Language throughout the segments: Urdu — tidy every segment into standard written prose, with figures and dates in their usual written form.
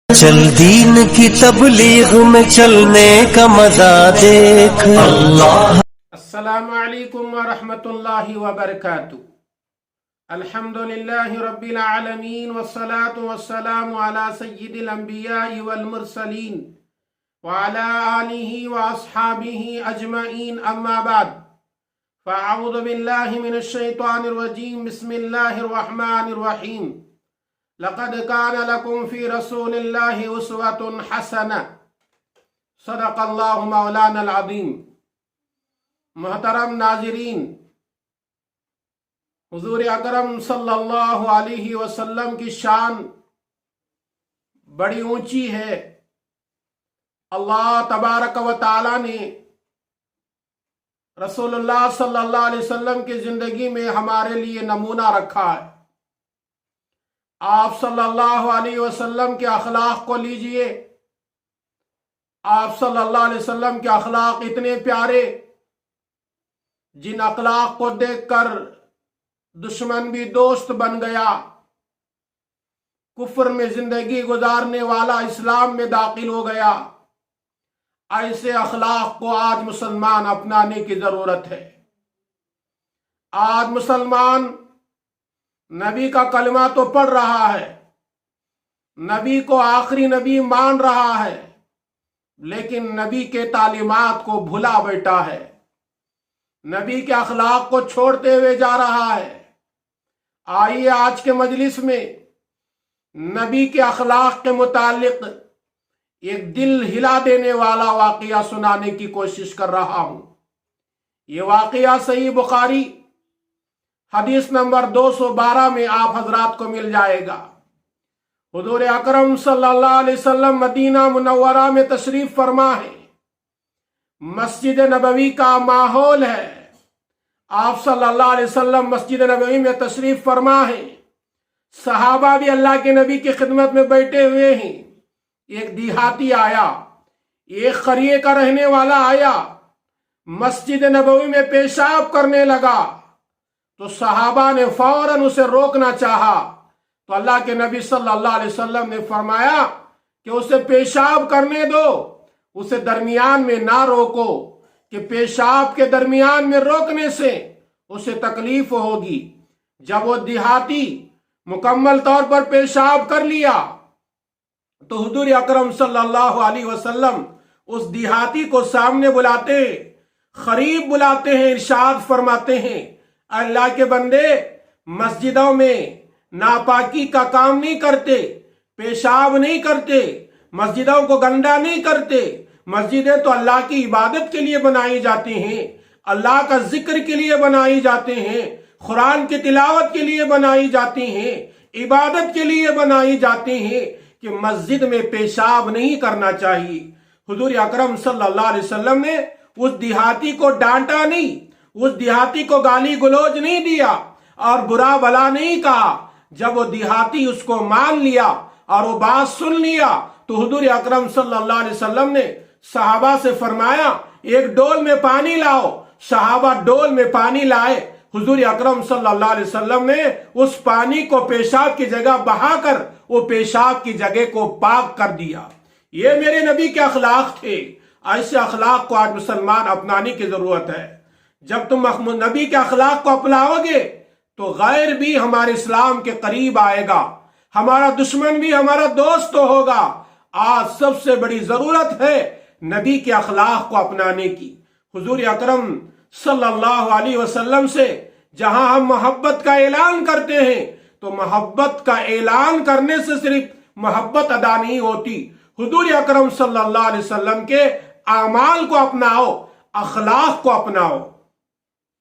چل دین کی تبلیغ میں چلنے کا مزہ دیکھ اللہ۔ السلام علیکم ورحمۃ اللہ وبرکاتہ۔ الحمدللہ رب العالمین والصلاة والسلام علی سید الانبیاء والمرسلین وعلی آلہ واصحابہ اجمعین، اما بعد فاعوذ باللہ من الشیطان الرجیم، بسم اللہ الرحمن الرحیم۔ لقد كان لكم في رسول الله أسوة حسنة، صدق اللہ مولانا العظیم۔ محترم ناظرین، حضور اکرم صلی اللہ علیہ وسلم کی شان بڑی اونچی ہے۔ اللہ تبارک و تعالی نے رسول اللہ صلی اللہ علیہ وسلم کی زندگی میں ہمارے لیے نمونہ رکھا ہے۔ آپ صلی اللہ علیہ وسلم کے اخلاق کو لیجئے۔ آپ صلی اللہ علیہ وسلم کے اخلاق اتنے پیارے، جن اخلاق کو دیکھ کر دشمن بھی دوست بن گیا، کفر میں زندگی گزارنے والا اسلام میں داخل ہو گیا۔ ایسے اخلاق کو آج مسلمان اپنانے کی ضرورت ہے۔ آج مسلمان نبی کا کلمہ تو پڑھ رہا ہے، نبی کو آخری نبی مان رہا ہے، لیکن نبی کے تعلیمات کو بھلا بیٹھا ہے، نبی کے اخلاق کو چھوڑتے ہوئے جا رہا ہے۔ آئیے آج کے مجلس میں نبی کے اخلاق کے متعلق ایک دل ہلا دینے والا واقعہ سنانے کی کوشش کر رہا ہوں۔ یہ واقعہ صحیح بخاری حدیث نمبر 212 میں آپ حضرات کو مل جائے گا۔ حضور اکرم صلی اللہ علیہ وسلم مدینہ منورہ میں تشریف فرما ہے، مسجد نبوی کا ماحول ہے۔ آپ صلی اللہ علیہ وسلم مسجد نبوی میں تشریف فرما ہے، صحابہ بھی اللہ کے نبی کی خدمت میں بیٹھے ہوئے ہیں۔ ایک دیہاتی آیا، ایک قریے کا رہنے والا آیا، مسجد نبوی میں پیشاب کرنے لگا، تو صحابہ نے فوراً اسے روکنا چاہا، تو اللہ کے نبی صلی اللہ علیہ وسلم نے فرمایا کہ اسے پیشاب کرنے دو، اسے درمیان میں نہ روکو، کہ پیشاب کے درمیان میں روکنے سے اسے تکلیف ہوگی۔ جب وہ دیہاتی مکمل طور پر پیشاب کر لیا تو حضور اکرم صلی اللہ علیہ وسلم اس دیہاتی کو سامنے بلاتے ہیں، قریب بلاتے ہیں، ارشاد فرماتے ہیں، اللہ کے بندے، مسجدوں میں ناپاکی کا کام نہیں کرتے، پیشاب نہیں کرتے، مسجدوں کو گندا نہیں کرتے۔ مسجدیں تو اللہ کی عبادت کے لیے بنائی جاتی ہیں، اللہ کا ذکر کے لیے بنائی جاتی ہیں، قرآن کی تلاوت کے لیے بنائی جاتی ہیں، عبادت کے لیے بنائی جاتی ہیں، کہ مسجد میں پیشاب نہیں کرنا چاہیے۔ حضور اکرم صلی اللہ علیہ وسلم نے اس دیہاتی کو ڈانٹا نہیں، اس دیہاتی کو گالی گلوچ نہیں دیا اور برا بلا نہیں کہا۔ جب وہ دیہاتی اس کو مان لیا اور وہ بات سن لیا تو حضور اکرم صلی اللہ علیہ وسلم نے صحابہ سے فرمایا، ایک ڈول میں پانی لاؤ۔ صحابہ ڈول میں پانی لائے، حضور اکرم صلی اللہ علیہ وسلم نے اس پانی کو پیشاب کی جگہ بہا کر وہ پیشاب کی جگہ کو پاک کر دیا۔ یہ میرے نبی کے اخلاق تھے۔ ایسے اخلاق کو آج مسلمان اپنانے کی ضرورت ہے۔ جب تم نبی کے اخلاق کو اپناؤ گے تو غیر بھی ہمارے اسلام کے قریب آئے گا، ہمارا دشمن بھی ہمارا دوست ہوگا۔ آج سب سے بڑی ضرورت ہے نبی کے اخلاق کو اپنانے کی۔ حضور اکرم صلی اللہ علیہ وسلم سے جہاں ہم محبت کا اعلان کرتے ہیں تو محبت کا اعلان کرنے سے صرف محبت ادا نہیں ہوتی، حضور اکرم صلی اللہ علیہ وسلم کے اعمال کو اپناؤ، اخلاق کو اپناؤ۔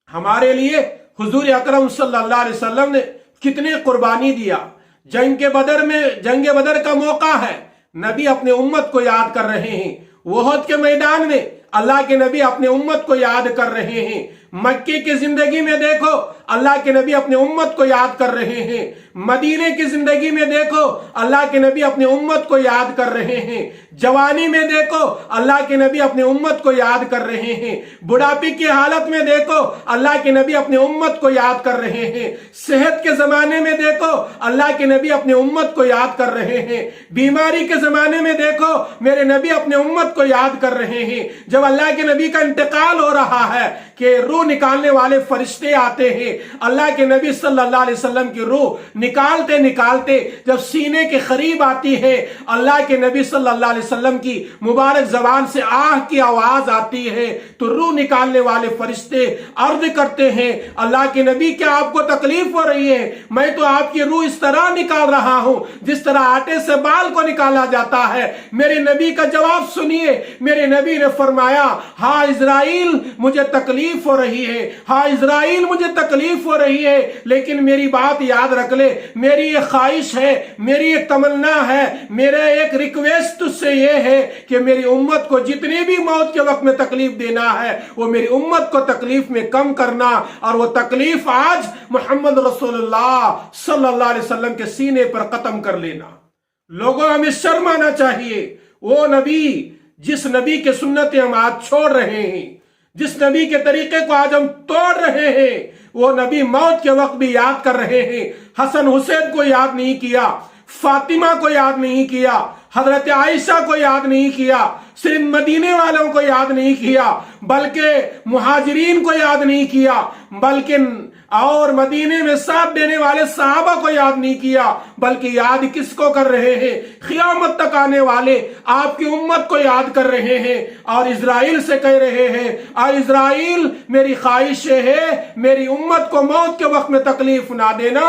ہمارے لیے حضور اکرم صلی اللہ علیہ وسلم نے کتنے قربانی دیا۔ جنگ بدر کا موقع ہے، نبی اپنے امت کو یاد کر رہے ہیں۔ احد کے میدان میں اللہ کے نبی اپنے امت کو یاد کر رہے ہیں۔ مکے کی زندگی میں دیکھو اللہ کے نبی اپنے امت کو یاد کر رہے ہیں، مدینے کی زندگی میں دیکھو اللہ کے نبی اپنے امت کو یاد کر رہے ہیں، جوانی میں دیکھو اللہ کے نبی اپنے امت کو یاد کر رہے ہیں، بڑھاپے کی حالت میں دیکھو اللہ کے نبی اپنے امت کو یاد کر رہے ہیں، صحت کے زمانے میں دیکھو اللہ کے نبی اپنے امت کو یاد کر رہے ہیں، بیماری کے زمانے میں دیکھو میرے نبی اپنے امت کو یاد کر رہے ہیں۔ جب اللہ کے نبی کا انتقال ہو رہا ہے کہ روح نکالنے والے فرشتے آتے ہیں، اللہ کے نبی صلی اللہ علیہ وسلم کی روح نکالتے نکالتے جب سینے کے قریب آتی ہے، اللہ کے نبی صلی اللہ علیہ وسلم کی مبارک زبان سے آہ کی آواز آتی ہے تو روح نکالنے والے فرشتے عرض کرتے ہیں اللہ کے نبی کیا آپ کو تکلیف ہو رہی ہے؟ میں تو آپ کی روح اس طرح نکال رہا ہوں جس طرح آٹے سے بال کو نکالا جاتا ہے۔ میرے نبی کا جواب سنیے، میرے نبی نے فرمایا ہاں اسرائیل مجھے تکلیف ہو رہی ہے، ہاں اسرائیل مجھے تکلیف ہو رہی ہے، لیکن میری بات یاد رکھ لے، میری ایک خواہش ہے، میری ایک تمنا ہے، میرا ایک ریکویسٹ سے یہ ہے کہ میری امت کو جتنی بھی موت کے وقت میں تکلیف دینا ہے وہ میری امت کو تکلیف میں کم کرنا، اور وہ تکلیف آج محمد رسول اللہ صلی اللہ علیہ وسلم کے سینے پر ختم کر لینا۔ لوگوں ہمیں شرم آنا چاہیے، وہ نبی جس نبی کے سنتیں ہم آج چھوڑ رہے ہیں، جس نبی کے طریقے کو آج ہم توڑ رہے ہیں، وہ نبی موت کے وقت بھی یاد کر رہے ہیں۔ حسن حسین کو یاد نہیں کیا، فاطمہ کو یاد نہیں کیا، حضرت عائشہ کو یاد نہیں کیا، صرف مدینے والوں کو یاد نہیں کیا، بلکہ مہاجرین کو یاد نہیں کیا، بلکہ اور مدینے میں ساتھ دینے والے صحابہ کو یاد نہیں کیا، بلکہ یاد کس کو کر رہے ہیں؟ قیامت تک آنے والے آپ کی امت کو یاد کر رہے ہیں، اور اسرائیل سے کہہ رہے ہیں اے اسرائیل میری خواہش ہے میری امت کو موت کے وقت میں تکلیف نہ دینا،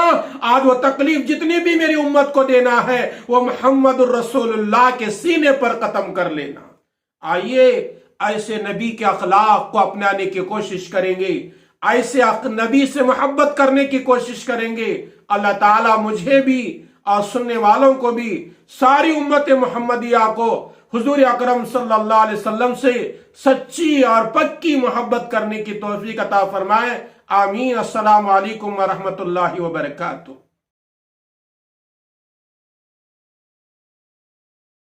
آج وہ تکلیف جتنی بھی میری امت کو دینا ہے وہ محمد الرسول اللہ کے سینے پر ختم کر لینا۔ آئیے ایسے نبی کے اخلاق کو اپنانے کی کوشش کریں گے، ایسے نبی سے محبت کرنے کی کوشش کریں گے۔ اللہ تعالیٰ مجھے بھی اور سننے والوں کو بھی، ساری امت محمدیہ کو حضور اکرم صلی اللہ علیہ وسلم سے سچی اور پکی محبت کرنے کی توفیق عطا فرمائے۔ آمین۔ السلام علیکم ورحمۃ اللہ وبرکاتہ۔